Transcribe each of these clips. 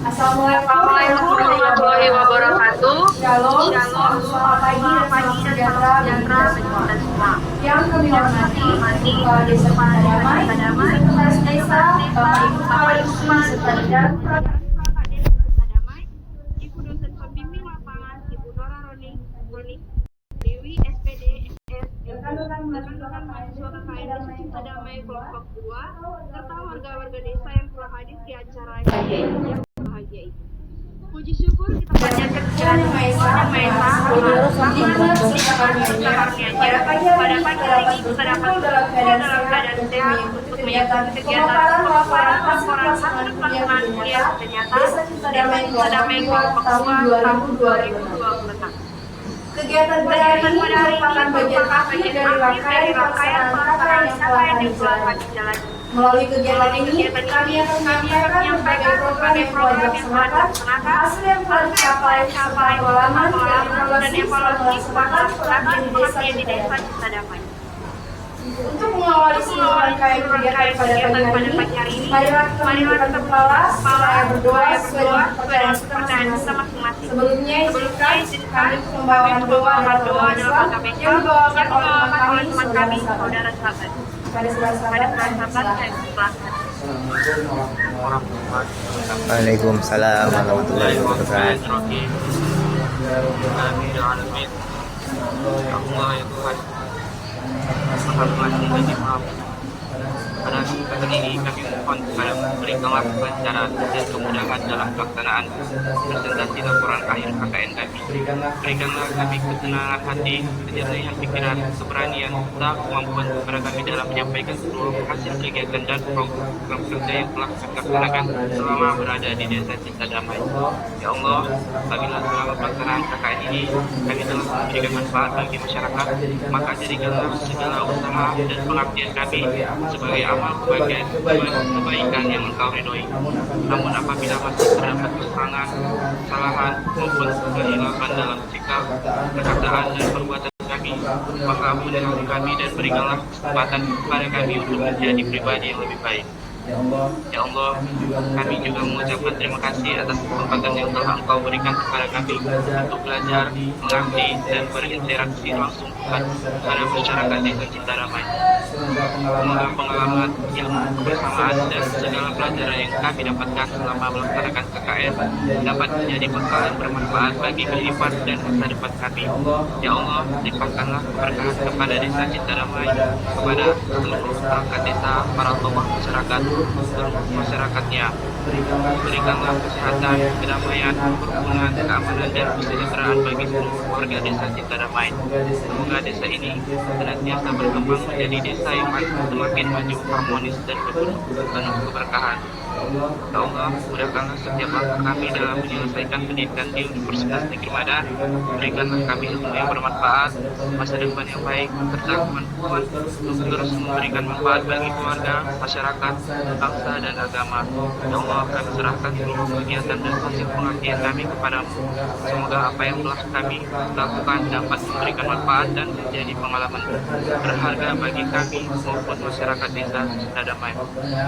Assalamualaikum warahmatullahi wabarakatuh. Shalom, selamat pagi dan salam sejahtera bagi kita semua. Yang kami hormati Kepala Desa Damai, Sekretaris Desa, Bapak Ibu serta jajaran Ibu dosen pembimbing lapangan, Ibu Nora Roni Dewi, SPD, rekan-rekan mahasiswa KKN Desa Cinta Damai kelompok 2, serta warga-warga desa yang telah hadir di acara yang bahagia ini. Puji syukur kita panjatkan kehadiran Tuhan Yang Maha Esa, karunia-Nya. Pada pagi hari ini kita dapat berkumpul dalam keadaan sehat untuk menyambut kegiatan pemaparan laporan hasil pelaksanaan kuliah ternyata Desa Cinta Damai kelompok 2 tahun 2026. Kegiatan pada hari ini merupakan bagian akhir dari rangkaian pelaksanaan yang telah dijalani. Melalui kegiatan ini, kami akan menyampaikan berbagai program yang telah dilaksanakan, hasil yang telah dicapai, pengalaman dan evaluasi pelaksanaan di Desa Cinta Damai. Untuk mengawali seluruh rangkaian kegiatan pada pagi hari ini, marilah kita kepala berdoa sesuai dengan kepercayaan kita masing-masing. Sebelumnya izinkan kami membawakan doa dalam bahasa Islam yang dibawakan oleh teman kami, saudara-sahabat. Pada sahabat saya silakan. Waalaikumsalam warahmatullahi wabarakatuh. Amin ya Allah ya Tuhan, Maha Pengasih lagi Maha. Pada kesempatan ini kami mohon kepada berikanlah kelancaran dan kemudahan dalam pelaksanaan presentasi laporan akhir KKN kami. Berikanlah kami ketenangan hati, kejernihan pikiran, keberanian, serta kemampuan kepada kami dalam menyampaikan seluruh hasil kegiatan dan program kerja yang telah kami laksanakan selama berada di Desa Cinta Damai. Ya Allah, apabila selama pelaksanaan KKN ini kami telah memberikan manfaat bagi masyarakat, maka jadikanlah segala usaha dan pengabdian kami sebagai amal kebaikan yang Engkau ridhoi. Namun apabila masih terdapat kekurangan, kesalahan maupun kehilapan dalam sikap, perkataan dan perbuatan kami, maka ampunilah kami dan berikanlah kesempatan kepada kami untuk menjadi pribadi yang lebih baik. Ya Allah, kami juga mengucapkan terima kasih atas kesempatan yang telah Engkau berikan kepada kami untuk belajar, mengabdi, dan berinteraksi langsung kepada masyarakat Desa Cinta Damai. Semoga pengalaman, ilmu, kebersamaan, dan segala pelajaran yang kami dapatkan selama melaksanakan KKN dapat menjadi bekal yang bermanfaat bagi kehidupan dan masa depan kami. Ya Allah, limpahkanlah keberkahan kepada Desa Cinta Damai, kepada seluruh perangkat desa, para tokoh masyarakat, seluruh masyarakatnya. Berikanlah kesehatan, kedamaian, kerukunan, keamanan, dan kesejahteraan bagi seluruh warga Desa Cinta Damai. Semoga desa ini senantiasa berkembang menjadi desa yang semakin maju, harmonis, dan penuh keberkahan. Ya Allah, mudahkanlah setiap langkah kami dalam menyelesaikan pendidikan di Universitas Negeri Medan. Berikanlah kami ilmu yang bermanfaat, masa depan yang baik, serta kemampuan untuk terus memberikan manfaat bagi keluarga, masyarakat, bangsa, dan agama. Ya Allah, kami serahkan seluruh kegiatan dan hasil pengabdian kami kepadamu. Semoga apa yang telah kami lakukan dapat memberikan manfaat dan menjadi pengalaman berharga bagi kami maupun masyarakat Desa Cinta Damai.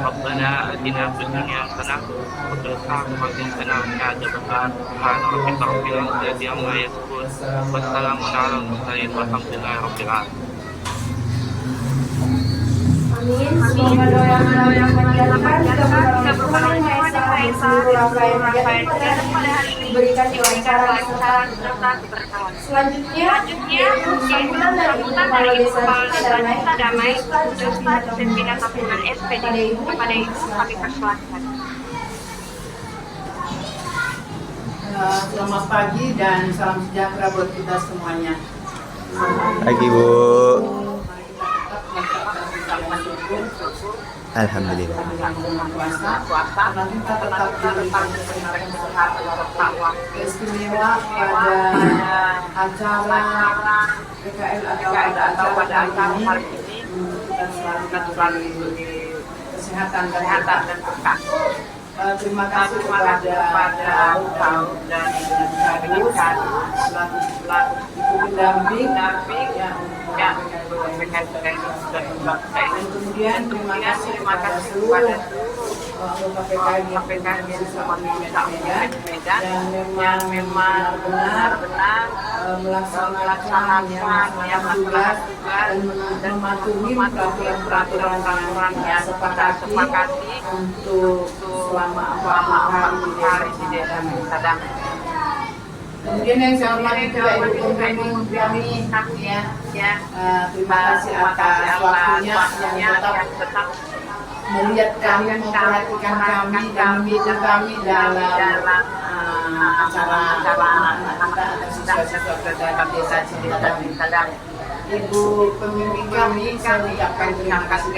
Rabbana atina fid dunya hasanah wa fil akhirati hasanah wa qina adzabannar. Subhana rabbika rabbil izzati amma yasifun. Wassalamun ala mursalin walhamdulillahi rabbil alamin. Amin. Semoga doa yang panjatkan kita berbahagia yang seluruh rangkaian kegiatan pada hari ini diberikan kelancaran serta keberkahan. Selanjutnya yaitu sambutan dari Kepala Desa Cinta Damai, Ustaz Pembina Tahunan SPD. Kepada Ibu kami persilahkan. Selamat pagi dan salam sejahtera buat kita semuanya. Pagi Bu. Alhamdulillah. Puasa nanti kita tetap diberikan istimewa pada acara PKL atau pada acara hari ini dan selalu diberi kesehatan dan berkah. Terima kasih kepada kaum dan ibu selaku pendamping yang kemudian terima kasih kepada seluruh anggota PKM yang minta Medan yang memang benar-benar melaksanakan yang tugas dan mematuhi peraturan yang sepakati untuk selama 40 hari di daerah Sadang. Kemudian yang saya hormati juga Ibu kami ya, terima kasih atas waktunya yang tetap melihat kami, memperhatikan kami dan mendukung kami dalam acara anak-anak siswa-siswa kegiatan desa Sadang. Ibu pemimpin kami ucapkan terima kasih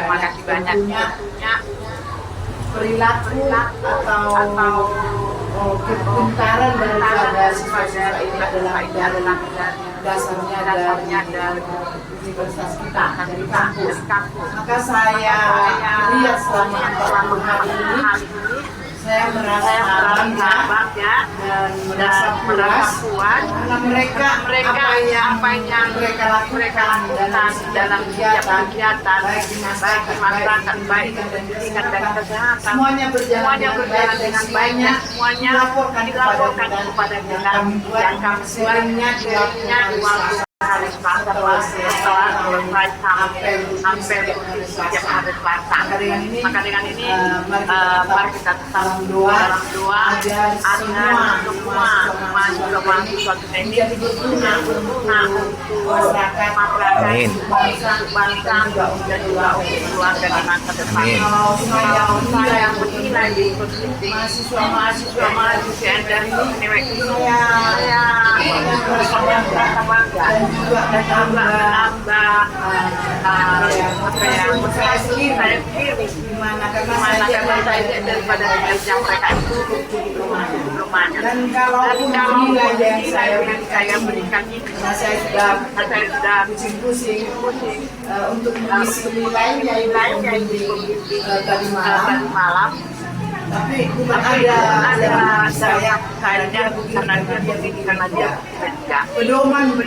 banyak. Tentunya perilaku atau kepintaran daripada siswa-siswa ini adalah dasarnya dari universitas kita, dari kampus. Maka saya lihat selama 40 hari ini, saya merasa bangga dan merasa puas karena mereka apa yang mereka lakukan dalam kegiatan baik di masyarakat, baik di pendidikan dan kesehatan, semuanya berjalan dengan baik, semuanya dilaporkan kepada kita yang kami sebenarnya di waktu hari Selasa setelah selesai hampir setiap hari Selasa. Maka dengan ini mari kita dalam doa agar semua mahasiswa kita ini berguna untuk masyarakat, bangsa dan juga untuk keluarga di masa depan. Kalau saya menilai di mahasiswa dari ini saya merasa bangga juga menambah saya sendiri gimana karena saya daripada yang mereka itu belum ada. Dan kalau nilai yang saya berikan ini saya sudah pusing untuk mengisi nilainya di tadi malam. Tapi bukan ada saya karena dia pedoman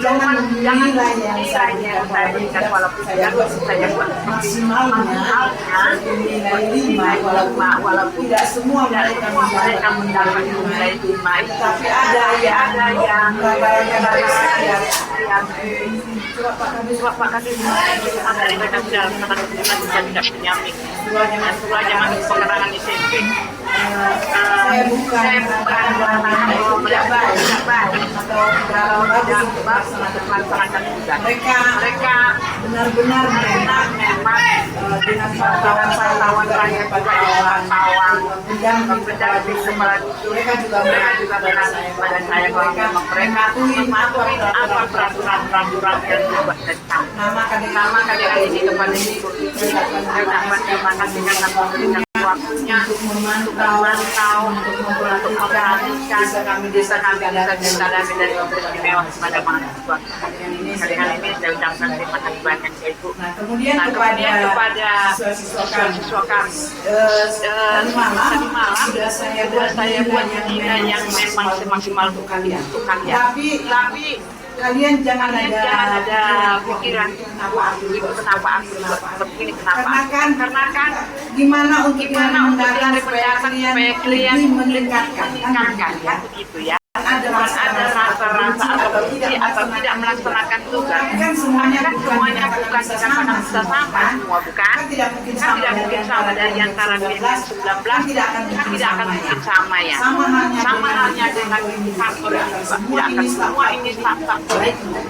jangan menilai yang saya berikan walaupun saya buat maksimalnya nilai 5 walaupun tidak semua mereka mendapat nilai 5, tapi ada yang dari saya yang coba Pak Kadis dari mereka sudah tidak penyamping semuanya masuk pengerangan SMP. Saya bukan tidak baik atau tidak bagus melaksanakan tugas. Mereka benar-benar memang dengan pantauan saya pada wartawan dan di kepala mereka juga pada saya bahwa mereka mematuhi apa peraturan yang dibuat tentang nama kali ini kepada Ibu. Saya dapat terima kasih karena memberikan waktunya untuk memantau, untuk memperhatikan desa kami dari istimewa kepada mahasiswa. Dengan ini saya ucapkan terima kasih banyak Ibu. Nah, kemudian kepada siswa kami tadi malam sudah saya buat nilai yang memang semaksimal untuk kalian. Tapi kalian jangan ada pikiran kenapa aku seperti ini, karena kan gimana untuk supaya kalian meningkatkan kan begitu ya. Ada rasa atau tidak melaksanakan tugas kan semuanya bukan dikatakan sudah sama semua bukan tidak mungkin sama dari antara 19 tidak akan mungkin sama ya, sama halnya dengan kantor tidak akan semua ini sama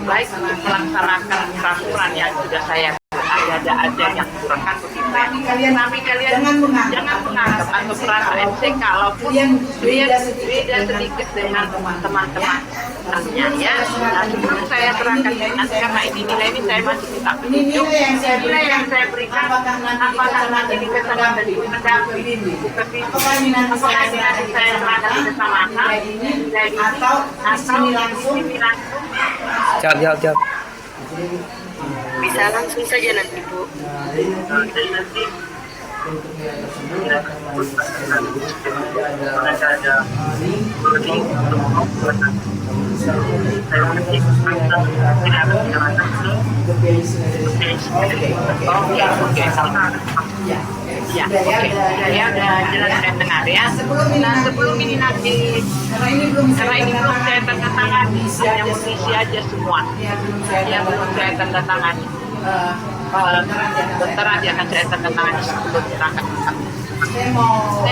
baik untuk melaksanakan peraturan yang sudah saya ada yang kurangkan begitu ya. Tapi kalian jangan menganggap atau merasa enteng kalau beda sedikit dengan teman-teman artinya ya. Sebelum saya terangkan nanti karena ini nilai ini saya masih minta petunjuk nilai yang saya berikan apakah nanti dikesan dari mendampingi apakah ini nanti saya terangkan bersama nilai ini atau ini langsung Jawab. Bisa langsung saja nanti Bu. Nanti Ya, Sudah ya, oke. udah. Udah jelas saya dengar ya. Nah, sebelum ini nanti, Karena ini belum karena ini belum saya tanda tangani, hanya mengisi aja semua. Ya, belum saya Ya, belum saya tanda tangani. Bentar aja akan saya tanda tangani sebelum berangkat. Saya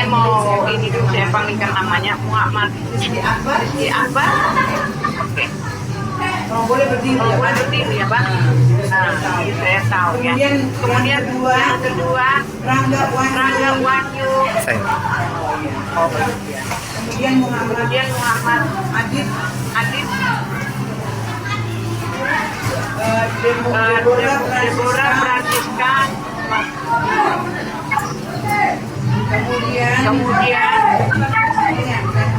mau ini dulu, saya panggilkan namanya Muhammad Rizky Akbar. Rizky Akbar. Oke. Kalau boleh berdiri Kalau ya, boleh Pak. berdiri ya, Pak. Nah, ini saya tahu ya. Kemudian yang kedua, Rangga Rangga Wanyu. Saya. kemudian Muhammad Adit, Adit. Deborah Francisca. kemudian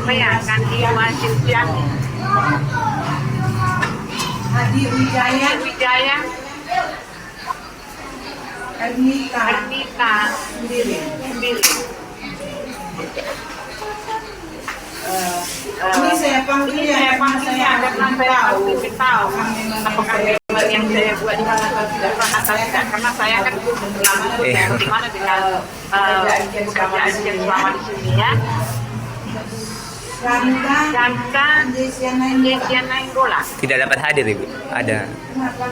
Apa ya? Kandiwa Silviani. Hadi Wijaya. Ernita Ernita. sendiri. Ini saya panggil ya, karena saya belum tahu apakah memang yang saya buat di mana tidak pernah atau tidak, karena saya kan di mana dengan pekerjaan yang selama di sini ya. Rangka Desiana Nainggola. Tidak dapat hadir Ibu. Ada.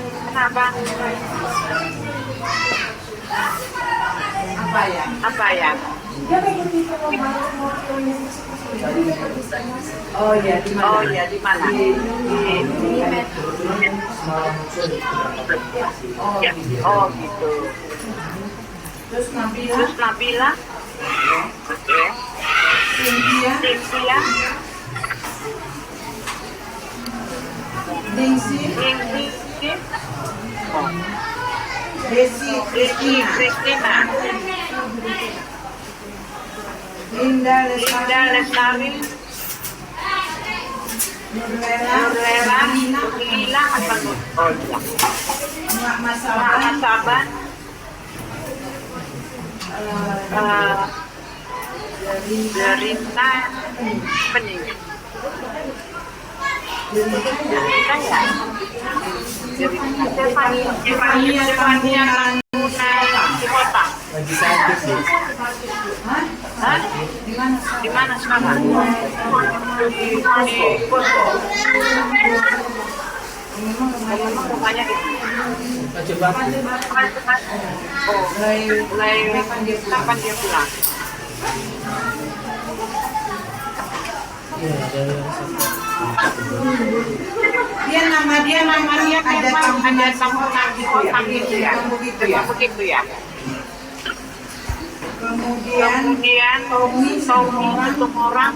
Kenapa? Apa ya? Oh ya, di mana? Di mana? Oh gitu. Terus Terus Nabila. Oke. Cynthia, Dingsi, Desi, Kristina. Linda Linda Lestari, Lestari. Nurlela, Lila apa tuh? Oh iya. Muhammad Muhammad Saban, Saban. Derita Pening. Derita ya. Stefania Kota. Lagi sakit sih. Hah? Di mana sekarang? Di Posko. Memang rumahnya di Coba. Oh, mulai kapan dia pulang? dia namanya ada tampungan gitu ya. Begitu ya. Kemudian Tommy untuk orang.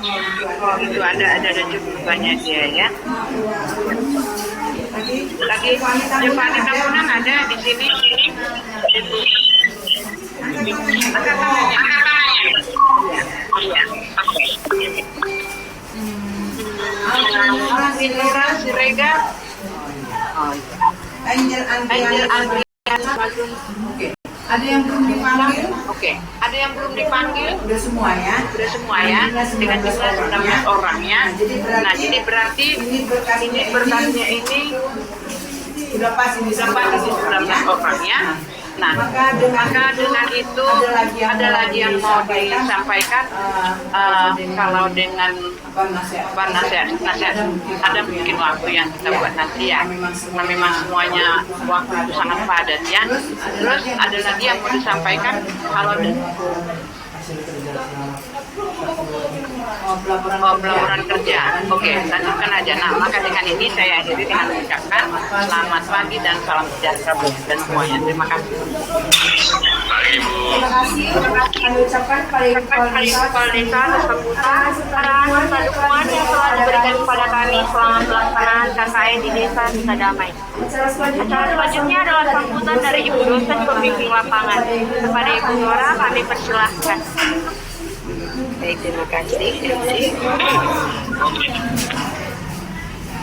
Oh, itu ada cukup banyak dia ya. Lagi Jepani Tampunan ada di sini. Angkat tangannya. Sinura Siregar. Angel Andrian. Oke. Ada yang belum dipanggil? Oke. Ada yang belum dipanggil? Udah semua ya. Sudah semua ya. Dengan jumlah 19 orang ya. Nah, jadi berarti ini berkasnya ini sudah pas ini 19 orang ya. Nah, maka dengan itu ada lagi yang mau disampaikan. Kalau dengan nasihat ada mungkin waktu yang kita buat nanti ya. Nah, memang semuanya waktu itu sangat padat ya. Terus ada lagi yang mau disampaikan kalau pelaporan kerja. Oke, lanjutkan aja. Nah, maka dengan ini saya akhiri dengan mengucapkan selamat pagi dan salam sejahtera buat dan semuanya. Terima kasih. Terima kasih. Kami ucapkan kepada Kepala Desa beserta dukungan yang telah diberikan kepada kami selama pelaksanaan KKN di Desa Bisa Damai. Acara selanjutnya adalah sambutan dari Ibu Dosen Pembimbing Lapangan. Kepada Ibu Nora kami persilahkan. Baik, terima kasih.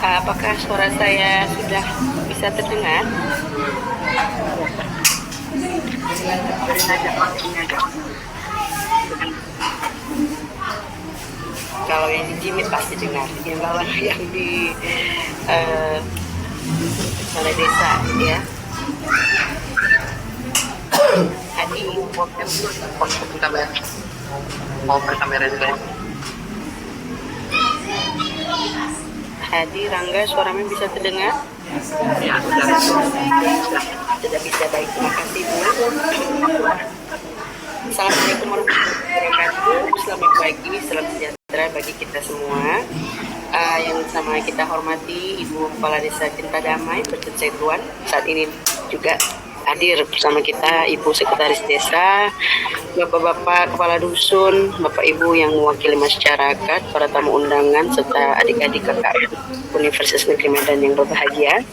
Apakah suara saya sudah bisa terdengar? Kalau yang di Jimit pasti dengar, yang bawah yang di kepala desa ya. Adi Waktu kamera. Mau kamera juga. Hadi Rangga, suaranya bisa terdengar? Ya, sudah. Sudah bisa, baik, terima kasih Bu. Assalamualaikum warahmatullahi wabarakatuh. Selamat pagi, salam sejahtera bagi kita semua. Yang sama kita hormati Ibu Kepala Desa Cinta Damai, Pecet Setuan. Saat ini juga hadir bersama kita Ibu Sekretaris Desa, Bapak-bapak Kepala Dusun, Bapak Ibu yang mewakili masyarakat, para tamu undangan, serta adik-adik KKN Universitas Negeri Medan yang berbahagia.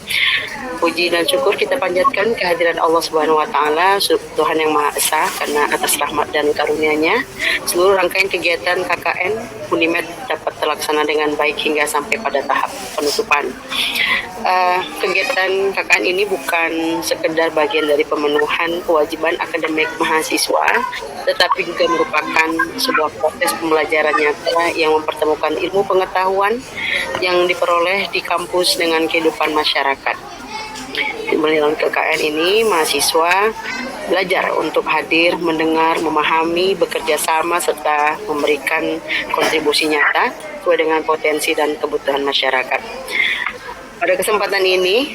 Puji dan syukur kita panjatkan kehadiran Allah Subhanahu wa Ta'ala, Tuhan yang Maha Esa, karena atas rahmat dan karunia-Nya seluruh rangkaian kegiatan KKN Unimed dapat terlaksana dengan baik hingga sampai pada tahap penutupan. Kegiatan KKN ini bukan sekedar bagian dari pemenuhan kewajiban akademik mahasiswa, tetapi juga merupakan sebuah proses pembelajaran nyata yang mempertemukan ilmu pengetahuan yang diperoleh di kampus dengan kehidupan masyarakat. Melalui KKN ini, mahasiswa belajar untuk hadir, mendengar, memahami, bekerja sama, serta memberikan kontribusi nyata sesuai dengan potensi dan kebutuhan masyarakat. Pada kesempatan ini,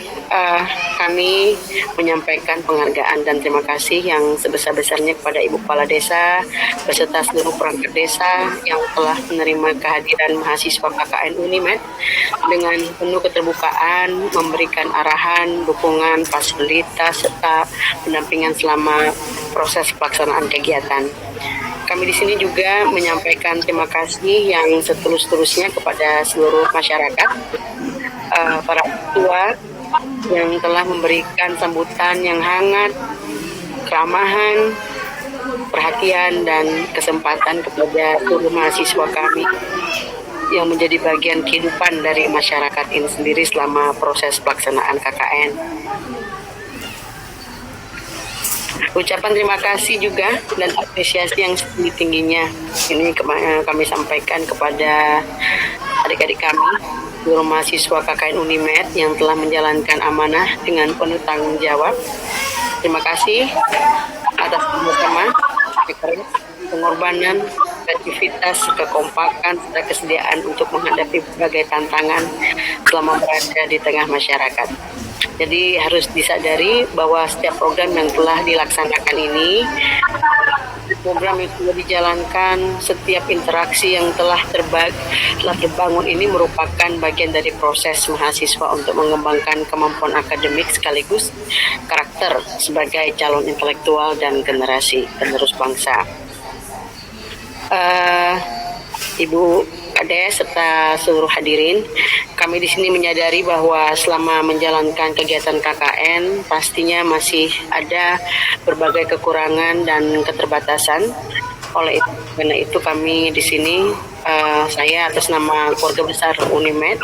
kami menyampaikan penghargaan dan terima kasih yang sebesar-besarnya kepada Ibu Kepala Desa beserta seluruh perangkat desa yang telah menerima kehadiran mahasiswa KKN Unimed dengan penuh keterbukaan, memberikan arahan, dukungan, fasilitas, serta pendampingan selama proses pelaksanaan kegiatan. Kami di sini juga menyampaikan terima kasih yang setulus-tulusnya kepada seluruh masyarakat, para tua yang telah memberikan sambutan yang hangat, keramahan, perhatian, dan kesempatan kepada seluruh mahasiswa kami yang menjadi bagian kehidupan dari masyarakat ini sendiri selama proses pelaksanaan KKN. Ucapan terima kasih juga dan apresiasi yang setinggi-tingginya ini kami sampaikan kepada adik-adik kami, seluruh mahasiswa KKN Unimed yang telah menjalankan amanah dengan penuh tanggung jawab. Terima kasih atas bersama pengorbanan, kreativitas, kekompakan, serta kesediaan untuk menghadapi berbagai tantangan selama berada di tengah masyarakat. Jadi harus disadari bahwa setiap program yang telah dilaksanakan ini, program yang telah dijalankan, setiap interaksi yang telah terbangun ini merupakan bagian dari proses mahasiswa untuk mengembangkan kemampuan akademik sekaligus karakter sebagai calon intelektual dan generasi penerus bangsa. Ibu Kades serta seluruh hadirin, kami di sini menyadari bahwa selama menjalankan kegiatan KKN pastinya masih ada berbagai kekurangan dan keterbatasan. Karena itu kami di sini, saya atas nama keluarga besar Unimed,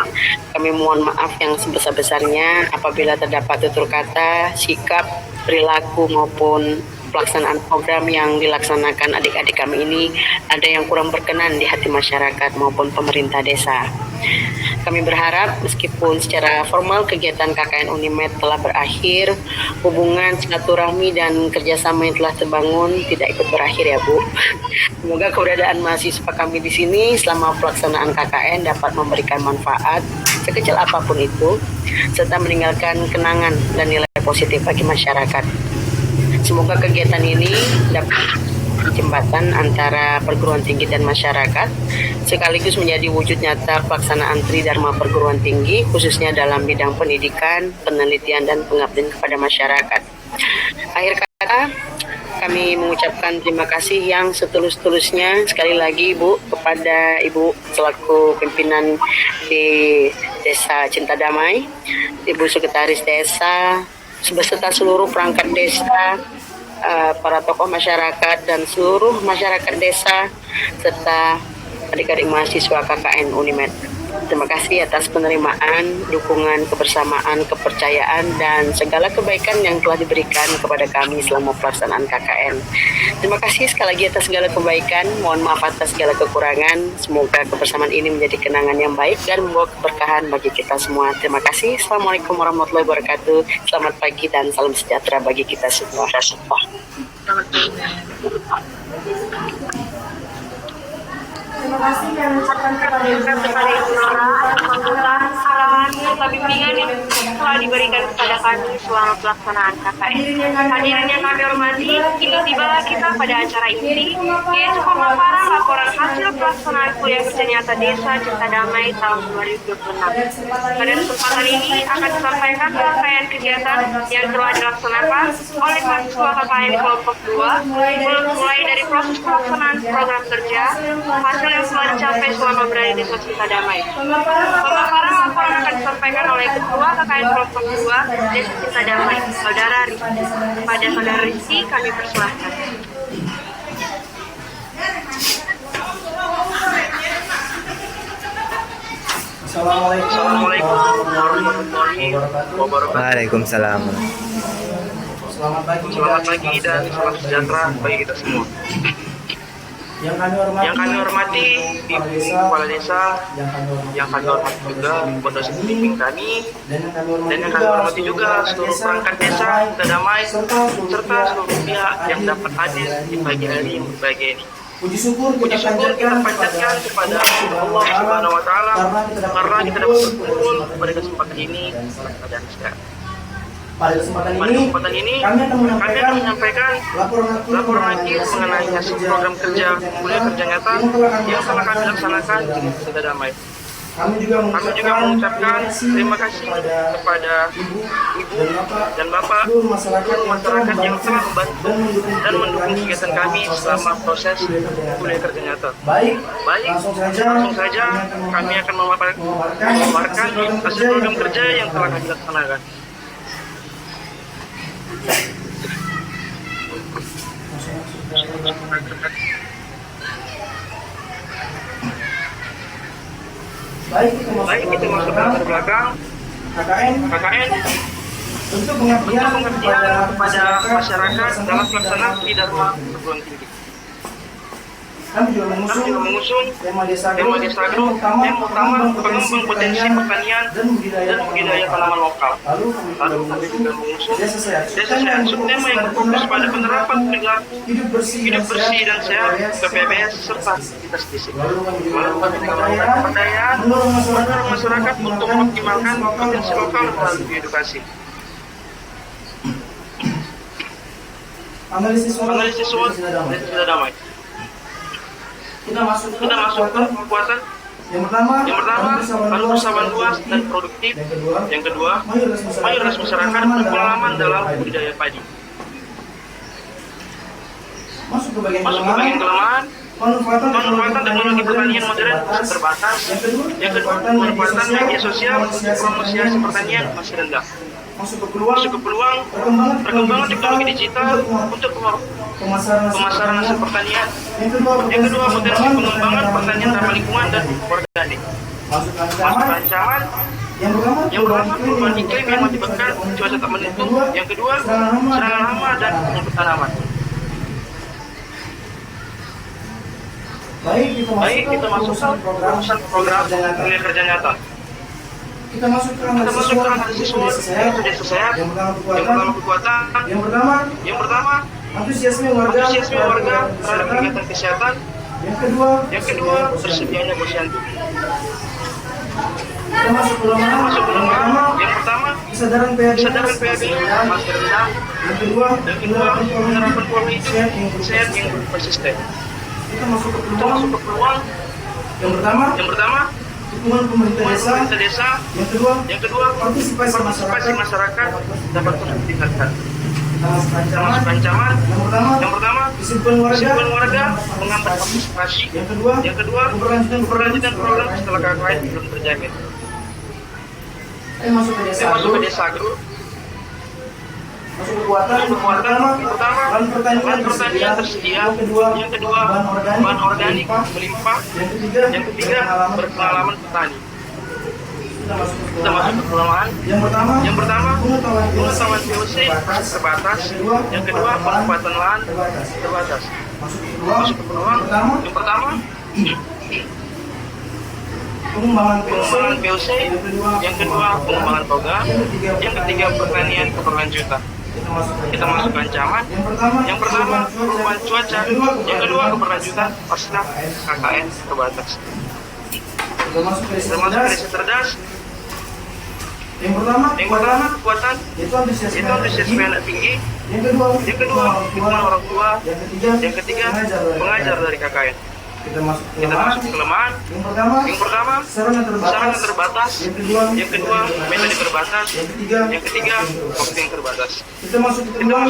kami mohon maaf yang sebesar-besarnya apabila terdapat tutur kata, sikap, perilaku maupun pelaksanaan program yang dilaksanakan adik-adik kami ini ada yang kurang berkenan di hati masyarakat maupun pemerintah desa. Kami berharap meskipun secara formal kegiatan KKN Unimed telah berakhir, hubungan silaturahmi dan kerjasama yang telah terbangun tidak ikut berakhir ya Bu. Semoga keberadaan mahasiswa kami di sini selama pelaksanaan KKN dapat memberikan manfaat sekecil apapun itu, serta meninggalkan kenangan dan nilai positif bagi masyarakat. Semoga kegiatan ini dapat jembatan antara perguruan tinggi dan masyarakat, sekaligus menjadi wujud nyata pelaksanaan Tridharma perguruan tinggi, khususnya dalam bidang pendidikan, penelitian, dan pengabdian kepada masyarakat. Akhir kata, kami mengucapkan terima kasih yang setulus-tulusnya sekali lagi Ibu kepada Ibu selaku pimpinan di Desa Cinta Damai, Ibu Sekretaris Desa, beserta seluruh perangkat desa, para tokoh masyarakat dan seluruh masyarakat desa serta adik-adik mahasiswa KKN Unimed. Terima kasih atas penerimaan, dukungan, kebersamaan, kepercayaan, dan segala kebaikan yang telah diberikan kepada kami selama pelaksanaan KKN. Terima kasih sekali lagi atas segala kebaikan. Mohon maaf atas segala kekurangan. Semoga kebersamaan ini menjadi kenangan yang baik dan membawa keberkahan bagi kita semua. Terima kasih. Assalamualaikum warahmatullahi wabarakatuh. Selamat pagi dan salam sejahtera bagi kita semua. Terima kasih kami ucapkan kepada arahan serta bimbingan yang telah diberikan kepada kami selama pelaksanaan KKN. Hadirin yang kami hormati, kini tibalah kita pada acara inti, yaitu pemaparan laporan hasil pelaksanaan kuliah kerja nyata Desa Cipta Damai tahun 2026. Pada kesempatan ini akan disampaikan rangkaian kegiatan yang telah dilaksanakan oleh mahasiswa KKN kelompok 2, mulai dari proses pelaksanaan program kerja, hasil yang telah dicapai selama berada di Desa Cipta Damai. Pemaparan laporan akan disampaikan oleh Ketua KKN kelompok 2 Desa Cipta Damai, Saudara Rizky. Pada Saudara Rizky kami persilahkan. Assalamualaikum warahmatullahi wabarakatuh. Waalaikumsalam. Selamat pagi dan salam sejahtera bagi kita semua. Yang kami hormati Ibu Kepala Desa, yang kami hormati juga Ibu dosen pembimbing kami, dan yang kami hormati juga seluruh perangkat desa Cipta Damai, serta seluruh pihak yang dapat hadir di pagi hari yang berbahagia ini. Puji syukur Puji syukur kita panjatkan kepada Allah Subhanahu wa Ta'ala karena kita dapat berkumpul pada kesempatan ini dalam keadaan sehat. Pada kesempatan ini kami akan menyampaikan laporan akhir mengenai hasil program kerja kuliah kerja nyata yang telah kami laksanakan di Cipta Damai. Kami juga mengucapkan terima kasih kepada Ibu dan Bapak, seluruh masyarakat yang telah membantu dan mendukung kegiatan kami selama proses kuliah kerja nyata. Baik, langsung saja kami akan memaparkan hasil program kerja yang telah kami laksanakan. Baik, kita masuk ke belakang. KKN untuk pengabdian kepada masyarakat dalam pelaksanaan kehidupan perguruan tinggi. Kami juga mengusung tema Desa Agro yang utama pengembang potensi pertanian dan budidaya tanaman lokal. Lalu kami juga mengusung Desa Sehat, subtema yang berfokus pada penerapan perilaku hidup bersih dan sehat, PPBS serta aktivitas fisik. Lalu kami mengembangkan pemberdayaan mendorong masyarakat untuk mengoptimalkan potensi lokal melalui edukasi. Analisis SWOT dan Cipta Damai. Kita masuk ke kekuatan. Yang pertama, persamaan luas dan produktif. Yang kedua, mayoritas masyarakat berpengalaman dalam budidaya padi. Masuk ke bagian kelemahan. Pemanfaatan teknologi pertanian modern terbatas. Yang kedua, pemanfaatan media sosial untuk promosiasi pertanian masih rendah. Masuk ke peluang perkembangan teknologi digital untuk pemasaran hasil pertanian. Yang kedua, potensi pengembangan pertanian ramah lingkungan dan organik. Masuk ke ancaman. Yang pertama, perubahan iklim yang menyebabkan cuaca tak menentu. Yang kedua, serangan hama dan penyakit tanaman. Baik, kita masuk ke program kuliah kerja nyata. Kita masuk ke analisis SWOT, yaitu Desa Sehat. Yang pertama kekuatan. Yang pertama antusiasme warga terhadap kegiatan kesehatan. Yang kedua tersedianya posyandu. Kita masuk ke kelemahan. Yang pertama Kesadaran PHB masih rendah. Yang kedua penerapan pola hidup sehat yang konsisten. Kita masuk ke peluang. Yang pertama dukungan pemerintah desa. Yang kedua partisipasi masyarakat dapat terus ditingkatkan. Kita masuk ke ancaman. Yang pertama disiplin warga mengambil partisipasi. Yang kedua keberlanjutan program setelah KKN belum terjamin. Masuk ke Desa Agro. Masuk kekuatan. Bahan pertanian tersedia. Yang kedua bahan organik melimpah. Yang ketiga berpengalaman petani. Kita masuk ke kelemahan. Yang pertama, pengetahuan VOC terbatas. Yang kedua, penempatan lahan terbatas. Masuk ke peluang. Yang pertama, pengembangan VOC. Yang kedua, pengembangan toga. Yang ketiga, pertanian keberlanjutan. Kita masuk ke ancaman. Yang pertama, perubahan cuaca. Yang kedua, keberlanjutan pasca KKN terbatas. Kita masuk ke desa cerdas. Yang pertama, kekuatan. Itu antusiasme anak tinggi. Yang kedua, dukungan orang tua. Yang ketiga, pengajar dari KKN. Kita masuk ke kelemahan. Yang pertama, sarana terbatas. Yang kedua, metode terbatas. Yang ketiga, waktu yang terbatas. Kita masuk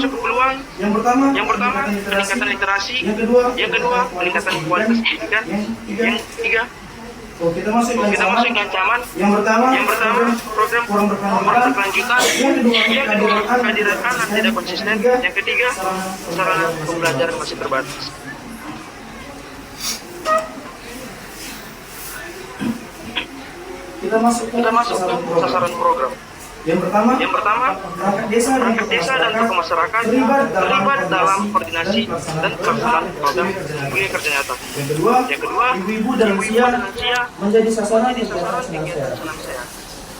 ke peluang. Yang pertama, peningkatan literasi. Yang kedua, peningkatan kualitas pendidikan. Yang ketiga, kita masuk ke ancaman. Yang pertama, program kurang berkelanjutan. Yang kedua, kehadiran anak tidak konsisten. Yang ketiga, sarana pembelajaran masih terbatas. Kita masuk ke sasaran program. Yang pertama, perangkat desa dan tokoh masyarakat terlibat dalam koordinasi dan pelaksanaan program kerja nyata. Yang kedua, ibu-ibu dan lansia menjadi sasaran kegiatan senam sehat.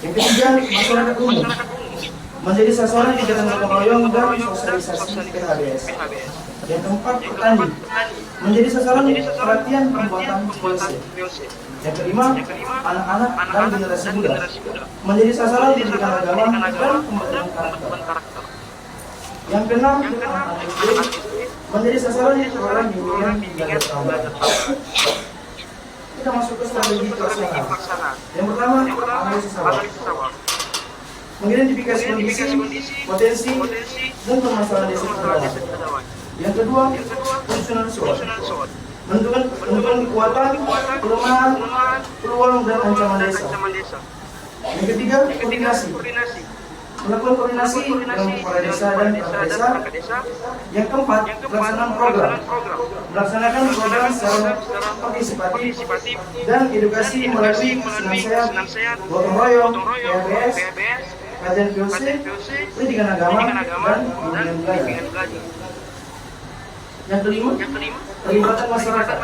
Yang ketiga, masyarakat umum menjadi sasaran kegiatan gotong royong dan sosialisasi PHBS. Yang keempat, petani menjadi sasaran perhatian pembuatan VOC. Yang kelima, anak-anak dan generasi muda menjadi sasaran pendidikan agama dan pembentukan karakter. Yang keenam, anak-anak SD menjadi sasaran program bimbingan belajar tambah. Kita masuk ke strategi pelaksanaan. Yang pertama, analisis awal. Mengidentifikasi kondisi, potensi, dan permasalahan desa terdampak. Yang kedua, penyusunan SWOT. Menentukan kekuatan, kelemahan, peluang, dan ancaman desa. Yang ketiga, koordinasi. Melakukan koordinasi dengan kepala desa dan perangkat desa. Yang keempat, pelaksanaan program. Melaksanakan program secara partisipatif dan edukasi melalui senam sehat, gotong royong, PHBS, kajian VOC, pendidikan agama, dan bimbingan belajar. Yang kelima, pelibatan masyarakat.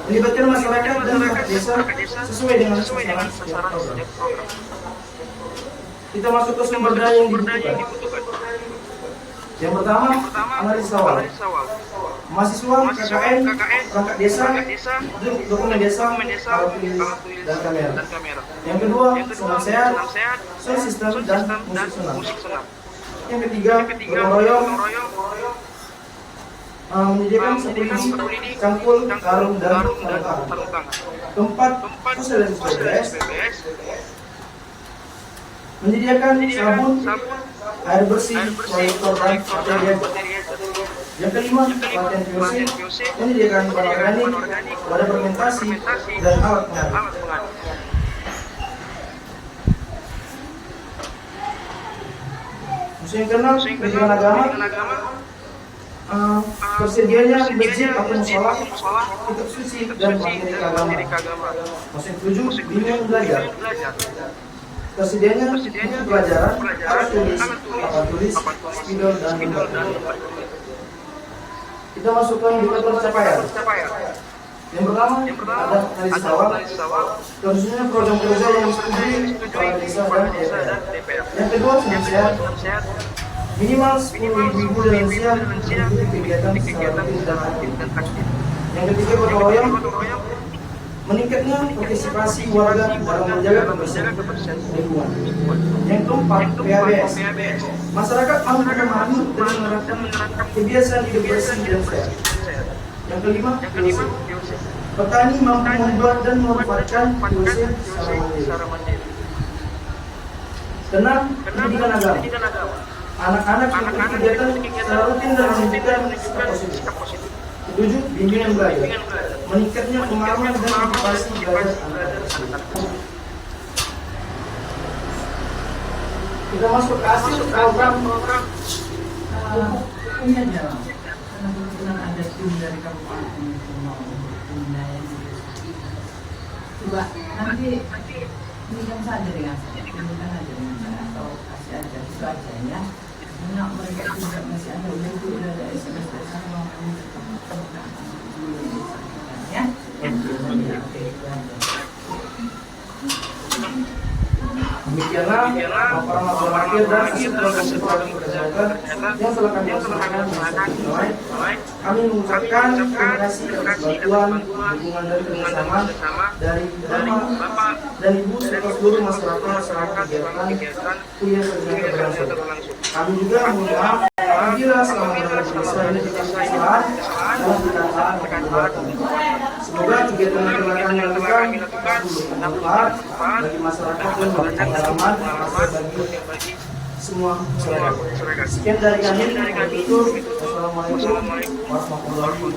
Melibatkan masyarakat dan perangkat desa sesuai dengan sasaran setiap program. Kita masuk ke sumber daya yang dibutuhkan. Yang pertama, analisis awal. Mahasiswa, KKN, perangkat desa, dokumen desa, alat tulis, dan kamera. Yang kedua, senam sehat, sound system, dan musik senam. Yang ketiga, gotong royong, menyediakan seperti cangkul, karung, dan sarung tangan. Keempat, sosialisasi PBS, menyediakan sabun, air bersih, proyektor, dan material. Yang kelima, pelatihan VOC, menyediakan bahan organik, wadah fermentasi, dan alat pengaduk. Yang keenam, pendidikan agama. Tersedianya masjid atau musola, kitab suci, dan materi agama. Yang ketujuh, bimbingan belajar. Tersedianya buku pelajaran, alat tulis, spidol, dan lembaga. Kita masukkan indikator capaian. Yang pertama, ada analisis awal, terusnya program kerja yang disetujui kepala desa dan DPR. Yang kedua, senam sehat. Minimal 10.000 ibu dan lansia mengikuti kegiatan secara aktif dan aktif. Yang ketiga, gotong royong. Meningkatnya partisipasi warga dalam menjaga kebersihan lingkungan. Yang keempat, PHBS. Masyarakat mampu memahami dan menerapkan kebiasaan hidup bersih dan sehat. Yang kelima, VOC. Petani mampu membuat dan memanfaatkan VOC secara mandiri. Keenam, pendidikan agama. Anak-anak melakukan kegiatan secara rutin dan menunjukkan sikap positif. Ketujuh, bimbingan belajar. Meningkatnya pemahaman dan motivasi belajar anak-anak. Kita masuk ke hasil program. Ini aja. Karena kebetulan ada tim dari kabupaten itu mau pembinaan. Coba nanti Ini saja dengan tunjukkan aja dengan saya atau kasih aja itu aja ya. Nah, mereka juga masih ada itu udah ada SMS sama ya. Demikianlah laporan akhir dan hasil proses kesehatan yang telah kami laksanakan dengan baik. Kami mengucapkan terima kasih atas bantuan dukungan dari kerjasama dari Bapak dan Ibu serta seluruh masyarakat selama kegiatan kuliah sarjana berlangsung. Kami juga mohon maaf apabila selama berada di desa ini terdapat kesalahan dalam perkataan dan perbuatan. Semoga kegiatan yang telah kami lakukan bermanfaat bagi masyarakat dan bagi pengalaman bagi semua masyarakat. Sekian dari kami. Assalamualaikum warahmatullahi wabarakatuh.